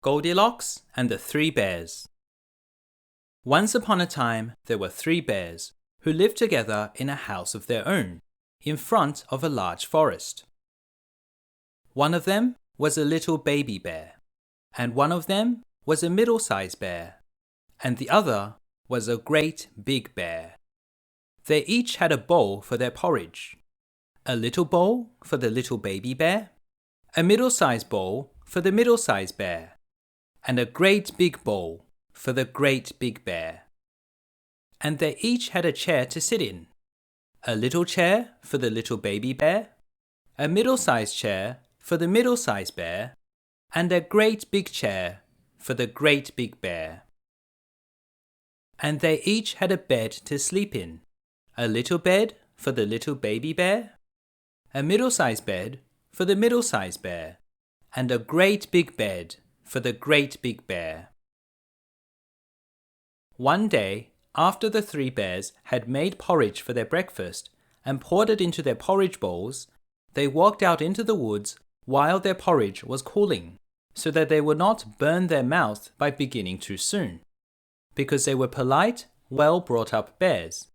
Goldilocks and the Three Bears. Once upon a time, there were three bears who lived together in a house of their own, in front of a large forest. One of them was a little baby bear, and one of them was a middle-sized bear, and the other was a great big bear. They each had a bowl for their porridge, a little bowl for the little baby bear, a middle-sized bowl for the middle-sized bear, and a great big bowl for the great big bear. And they each had a chair to sit in, a little chair for the little baby bear, a middle-sized chair for the middle-sized bear, and a great big chair for the great big bear. And they each had a bed to sleep in, a little bed for the little baby bear, a middle-sized bed for the middle-sized bear, and a great big bed for the great big bear. One day, after the three bears had made porridge for their breakfast and poured it into their porridge bowls, they walked out into the woods while their porridge was cooling, so that they would not burn their mouth by beginning too soon, because they were polite, well-brought-up bears.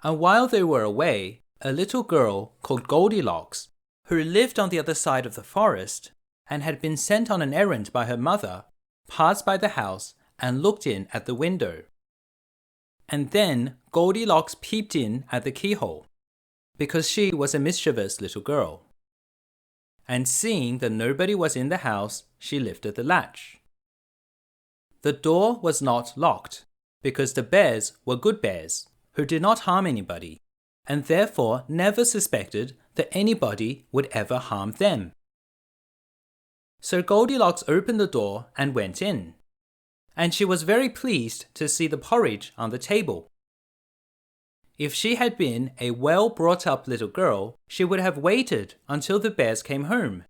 And while they were away, a little girl called Goldilocks, who lived on the other side of the forest and had been sent on an errand by her mother, passed by the house and looked in at the window. And then Goldilocks peeped in at the keyhole, because she was a mischievous little girl. And seeing that nobody was in the house, she lifted the latch. The door was not locked, because the bears were good bears, who did not harm anybody, and therefore never suspected that anybody would ever harm them. So Goldilocks opened the door and went in, and she was very pleased to see the porridge on the table. If she had been a well-brought-up little girl, she would have waited until the bears came home,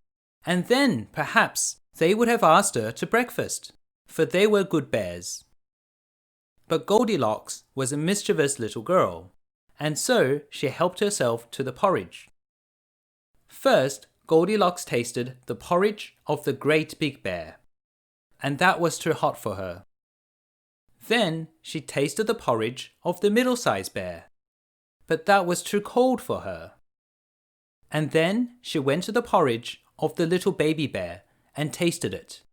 and then, perhaps, they would have asked her to breakfast, for they were good bears. But Goldilocks was a mischievous little girl, and so she helped herself to the porridge. First, Goldilocks tasted the porridge of the great big bear, and that was too hot for her. Then she tasted the porridge of the middle-sized bear, but that was too cold for her. And then she went to the porridge of the little baby bear and tasted it,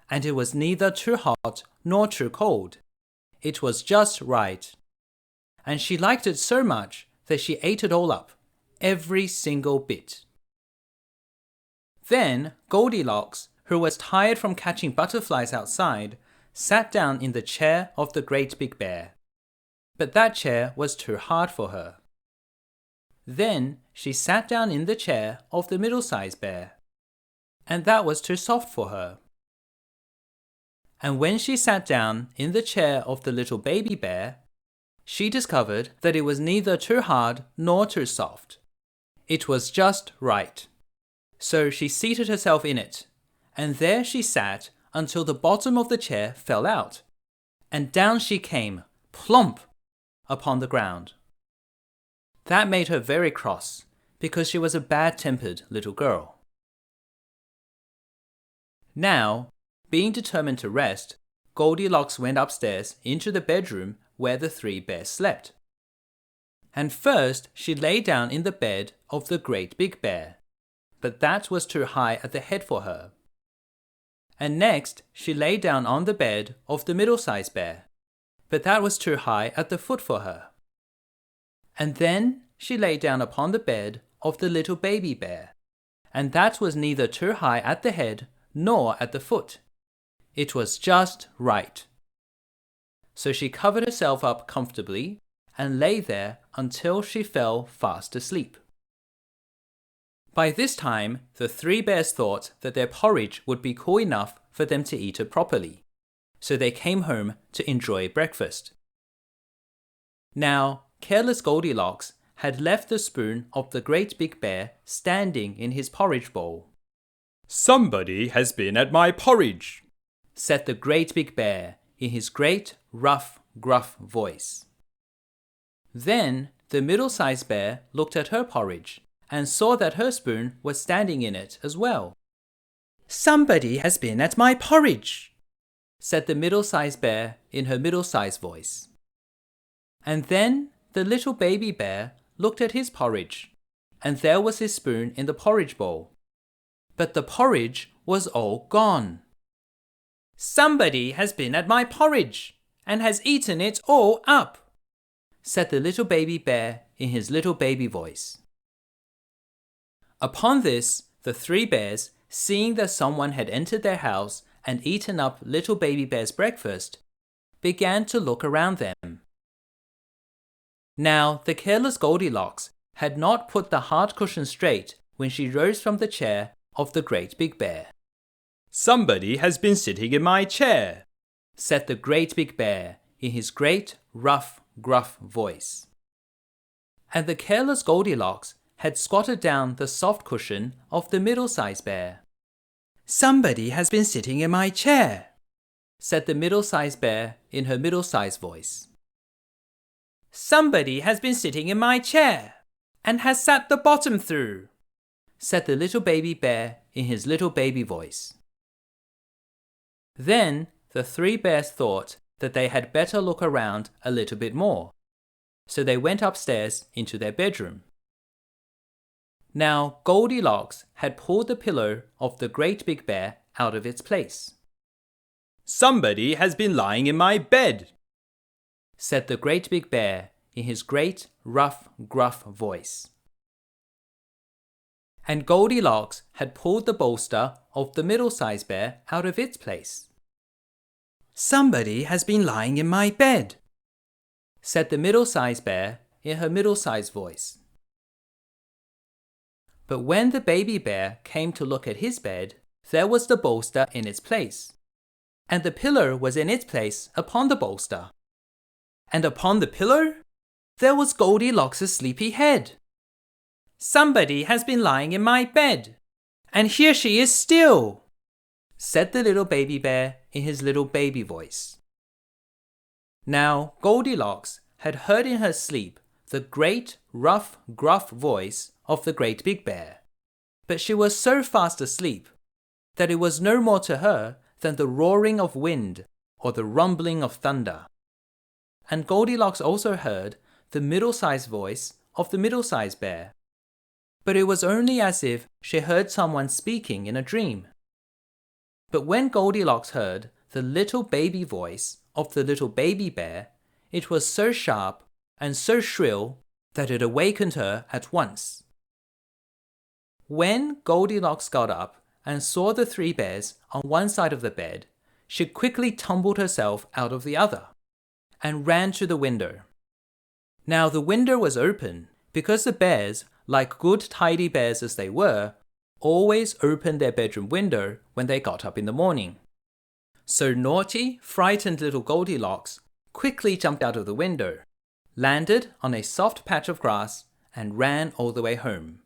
and it was neither too hot nor too cold. It was just right. And she liked it so much that she ate it all up, every single bit. Then Goldilocks, who was tired from catching butterflies outside, sat down in the chair of the great big bear. But that chair was too hard for her. Then she sat down in the chair of the middle-sized bear, and that was too soft for her. And when she sat down in the chair of the little baby bear, she discovered that it was neither too hard nor too soft. It was just right. So she seated herself in it, and there she sat until the bottom of the chair fell out, and down she came, plump, upon the ground. That made her very cross, because she was a bad-tempered little girl. Now, being determined to rest, Goldilocks went upstairs into the bedroom where the three bears slept. And first she lay down in the bed of the great big bear, but that was too high at the head for her. And next she lay down on the bed of the middle-sized bear, but that was too high at the foot for her. And then she lay down upon the bed of the little baby bear, and that was neither too high at the head nor at the foot. It was just right. So she covered herself up comfortably and lay there until she fell fast asleep. By this time, the three bears thought that their porridge would be cool enough for them to eat it properly, so they came home to enjoy breakfast. Now, careless Goldilocks had left the spoon of the great big bear standing in his porridge bowl. "Somebody has been at my porridge," said the great big bear in his great, rough, gruff voice. Then the middle-sized bear looked at her porridge and saw that her spoon was standing in it as well. Somebody has been at my porridge, said the middle-sized bear in her middle-sized voice. And then the little baby bear looked at his porridge, and there was his spoon in the porridge bowl. But the porridge was all gone. Somebody has been at my porridge and has eaten it all up, said the little baby bear in his little baby voice. Upon this, the three bears, seeing that someone had entered their house and eaten up little baby bear's breakfast, began to look around them. Now, the careless Goldilocks had not put the hard cushion straight when she rose from the chair of the great big bear. Somebody has been sitting in my chair, said the great big bear in his great, rough, gruff voice. And the careless Goldilocks had squatted down the soft cushion of the middle-sized bear. Somebody has been sitting in my chair, said the middle-sized bear in her middle-sized voice. Somebody has been sitting in my chair and has sat the bottom through, said the little baby bear in his little baby voice. Then the three bears thought that they had better look around a little bit more, so they went upstairs into their bedroom. Now Goldilocks had pulled the pillow of the great big bear out of its place. Somebody has been lying in my bed, said the great big bear in his great, rough, gruff voice. And Goldilocks had pulled the bolster of the middle-sized bear out of its place. Somebody has been lying in my bed, said the middle-sized bear in her middle-sized voice. But when the baby bear came to look at his bed, there was the bolster in its place, and the pillow was in its place upon the bolster. And upon the pillow, there was Goldilocks' sleepy head. Somebody has been lying in my bed, and here she is still, said the little baby bear in his little baby voice. Now Goldilocks had heard in her sleep the great, rough, gruff voice of the great big bear, but she was so fast asleep that it was no more to her than the roaring of wind or the rumbling of thunder. And Goldilocks also heard the middle-sized voice of the middle-sized bear, but it was only as if she heard someone speaking in a dream. But when Goldilocks heard the little baby voice of the little baby bear, it was so sharp and so shrill that it awakened her at once. When Goldilocks got up and saw the three bears on one side of the bed, she quickly tumbled herself out of the other and ran to the window. Now the window was open because the bears, like good tidy bears as they were, always opened their bedroom window when they got up in the morning. So naughty, frightened little Goldilocks quickly jumped out of the window, landed on a soft patch of grass, and ran all the way home.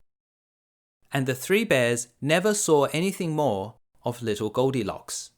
And the three bears never saw anything more of little Goldilocks.